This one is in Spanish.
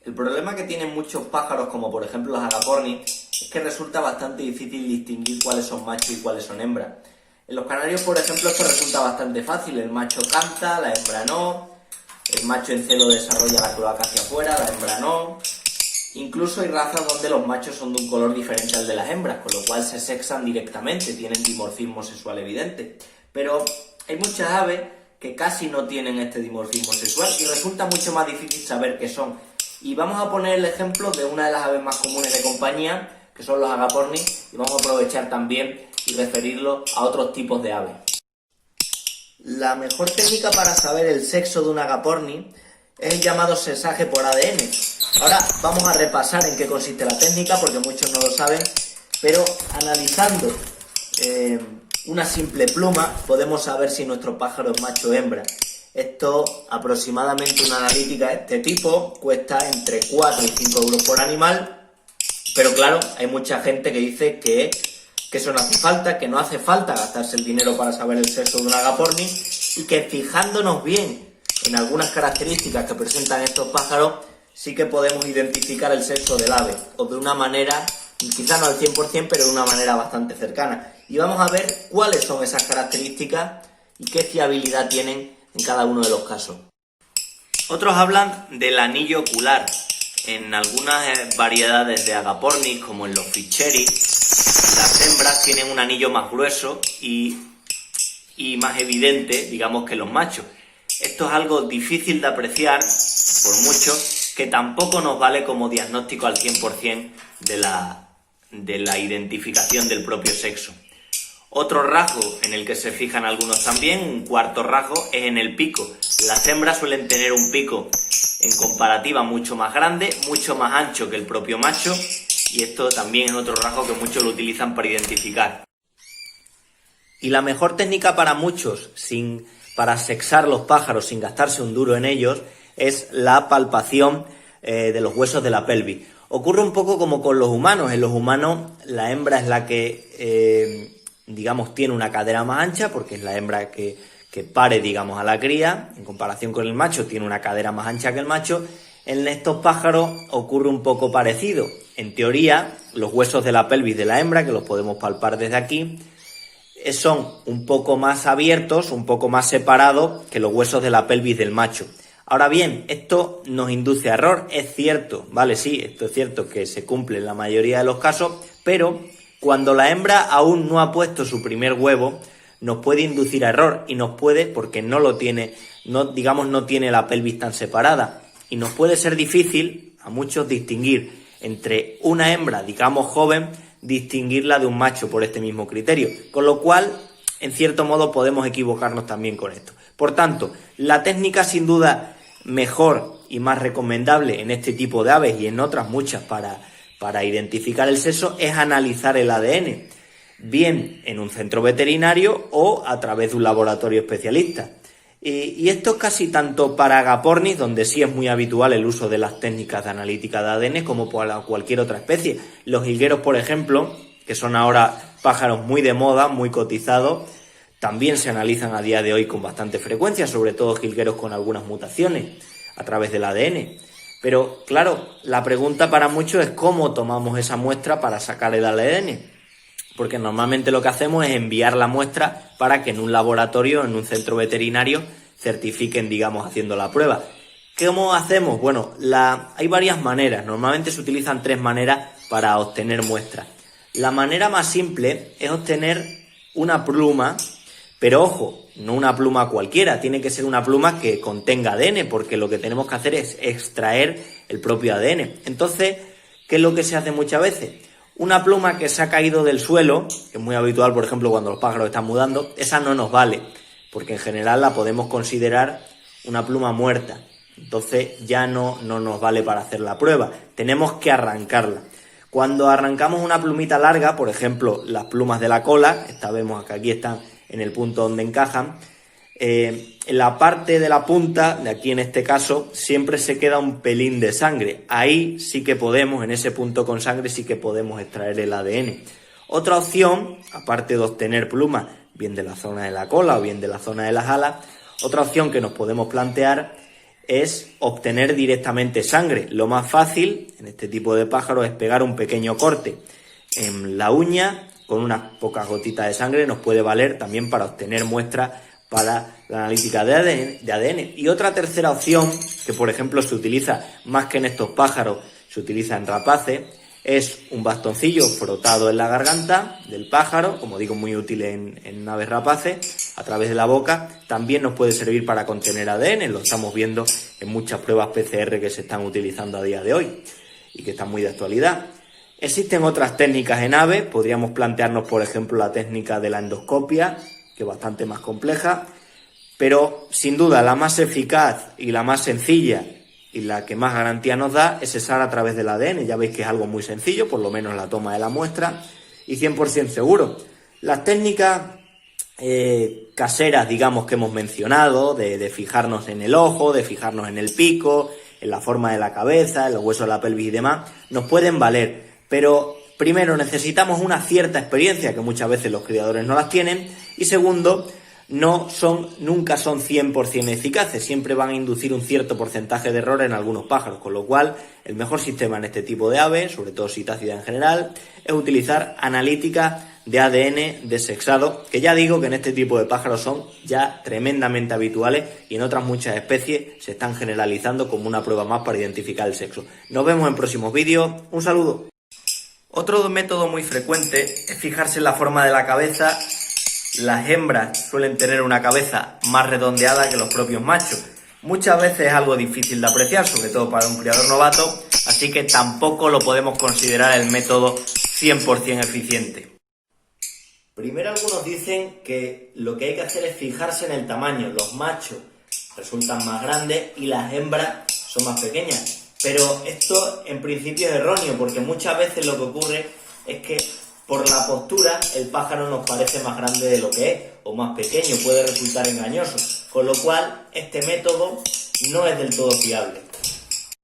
El problema que tienen muchos pájaros, como por ejemplo los agapornis, es que resulta bastante difícil distinguir cuáles son machos y cuáles son hembras. En los canarios, por ejemplo, esto resulta bastante fácil. El macho canta, la hembra no. El macho en celo desarrolla la cloaca hacia afuera, la hembra no. Incluso hay razas donde los machos son de un color diferente al de las hembras, con lo cual se sexan directamente, tienen dimorfismo sexual evidente. Pero hay muchas aves que casi no tienen este dimorfismo sexual y resulta mucho más difícil saber qué son. Y vamos a poner el ejemplo de una de las aves más comunes de compañía, que son los agapornis, y vamos a aprovechar también y referirlo a otros tipos de aves. La mejor técnica para saber el sexo de un agaporni es el llamado sexaje por ADN. Ahora vamos a repasar en qué consiste la técnica, porque muchos no lo saben, pero analizando una simple pluma podemos saber si nuestro pájaro es macho o hembra. Esto, aproximadamente una analítica de este tipo, cuesta entre 4 y 5 euros por animal, pero claro, hay mucha gente que dice que eso no hace falta, que no hace falta gastarse el dinero para saber el sexo de un agaporni y que fijándonos bien en algunas características que presentan estos pájaros, sí que podemos identificar el sexo del ave, o de una manera, quizá no al 100%, pero de una manera bastante cercana. Y vamos a ver cuáles son esas características y qué fiabilidad tienen en cada uno de los casos. Otros hablan del anillo ocular. En algunas variedades de agapornis, como en los fischeri, las hembras tienen un anillo más grueso y más evidente, digamos, que los machos. Esto es algo difícil de apreciar, por mucho, que tampoco nos vale como diagnóstico al 100% de la identificación del propio sexo. Otro rasgo en el que se fijan algunos también, un cuarto rasgo, es en el pico. Las hembras suelen tener un pico en comparativa mucho más grande, mucho más ancho que el propio macho, y esto también es otro rasgo que muchos lo utilizan para identificar. Y la mejor técnica para muchos, para sexar los pájaros sin gastarse un duro en ellos, es la palpación de los huesos de la pelvis. Ocurre un poco como con los humanos. En los humanos la hembra es la que, digamos, tiene una cadera más ancha, porque es la hembra que pare, digamos, a la cría. En comparación con el macho, tiene una cadera más ancha que el macho. En estos pájaros ocurre un poco parecido. En teoría, los huesos de la pelvis de la hembra, que los podemos palpar desde aquí, son un poco más abiertos, un poco más separados que los huesos de la pelvis del macho. Ahora bien, esto nos induce a error, es cierto, vale, sí, esto es cierto que se cumple en la mayoría de los casos, pero cuando la hembra aún no ha puesto su primer huevo, nos puede inducir a error y nos puede, porque no lo tiene, no tiene la pelvis tan separada, y nos puede ser difícil a muchos distinguir entre una hembra, digamos joven, distinguirla de un macho por este mismo criterio, con lo cual, en cierto modo, podemos equivocarnos también con esto. Por tanto, la técnica sin duda mejor y más recomendable en este tipo de aves y en otras muchas para identificar el sexo es analizar el ADN, bien en un centro veterinario o a través de un laboratorio especialista. Y esto es casi tanto para agapornis, donde sí es muy habitual el uso de las técnicas de analítica de ADN, como para cualquier otra especie. Los jilgueros, por ejemplo, que son ahora pájaros muy de moda, muy cotizados, también se analizan a día de hoy con bastante frecuencia, sobre todo jilgueros con algunas mutaciones a través del ADN. Pero claro, la pregunta para muchos es cómo tomamos esa muestra para sacar el ADN. Porque normalmente lo que hacemos es enviar la muestra para que en un laboratorio, en un centro veterinario, certifiquen, digamos, haciendo la prueba. ¿Cómo hacemos? Bueno, hay varias maneras. Normalmente se utilizan 3 maneras para obtener muestras. La manera más simple es obtener una pluma, pero ojo, no una pluma cualquiera, tiene que ser una pluma que contenga ADN, porque lo que tenemos que hacer es extraer el propio ADN. Entonces, ¿qué es lo que se hace muchas veces? Una pluma que se ha caído del suelo, que es muy habitual, por ejemplo, cuando los pájaros están mudando, esa no nos vale, porque en general la podemos considerar una pluma muerta. Entonces ya no nos vale para hacer la prueba, tenemos que arrancarla. Cuando arrancamos una plumita larga, por ejemplo, las plumas de la cola, vemos que aquí están en el punto donde encajan, en la parte de la punta, de aquí en este caso, siempre se queda un pelín de sangre. Ahí sí que podemos, en ese punto con sangre, sí que podemos extraer el ADN. Otra opción, aparte de obtener plumas, bien de la zona de la cola o bien de la zona de las alas, otra opción que nos podemos plantear es obtener directamente sangre. Lo más fácil en este tipo de pájaros es pegar un pequeño corte en la uña con unas pocas gotitas de sangre, nos puede valer también para obtener muestras para la analítica de ADN. Y otra tercera opción, que por ejemplo se utiliza más que en estos pájaros, se utiliza en rapaces, es un bastoncillo frotado en la garganta del pájaro, como digo, muy útil en aves rapaces, a través de la boca. También nos puede servir para contener ADN, lo estamos viendo en muchas pruebas PCR que se están utilizando a día de hoy y que están muy de actualidad. Existen otras técnicas en aves, podríamos plantearnos por ejemplo la técnica de la endoscopia, que es bastante más compleja, pero sin duda la más eficaz y la más sencilla y la que más garantía nos da es cesar a través del ADN. Ya veis que es algo muy sencillo, por lo menos la toma de la muestra, y 100% seguro. Las técnicas caseras, digamos, que hemos mencionado, de fijarnos en el ojo, de fijarnos en el pico, en la forma de la cabeza, en los huesos de la pelvis y demás, nos pueden valer, pero primero necesitamos una cierta experiencia, que muchas veces los criadores no las tienen, y segundo, nunca son 100% eficaces, siempre van a inducir un cierto porcentaje de error en algunos pájaros, con lo cual el mejor sistema en este tipo de aves, sobre todo citácida en general, es utilizar analítica de ADN desexado, que ya digo que en este tipo de pájaros son ya tremendamente habituales y en otras muchas especies se están generalizando como una prueba más para identificar el sexo. Nos vemos en próximos vídeos, un saludo. Otro método muy frecuente es fijarse en la forma de la cabeza. Las hembras suelen tener una cabeza más redondeada que los propios machos. Muchas veces es algo difícil de apreciar, sobre todo para un criador novato, así que tampoco lo podemos considerar el método 100% eficiente. Primero algunos dicen que lo que hay que hacer es fijarse en el tamaño. Los machos resultan más grandes y las hembras son más pequeñas. Pero esto en principio es erróneo, porque muchas veces lo que ocurre es que por la postura el pájaro nos parece más grande de lo que es, o más pequeño, puede resultar engañoso. Con lo cual este método no es del todo fiable.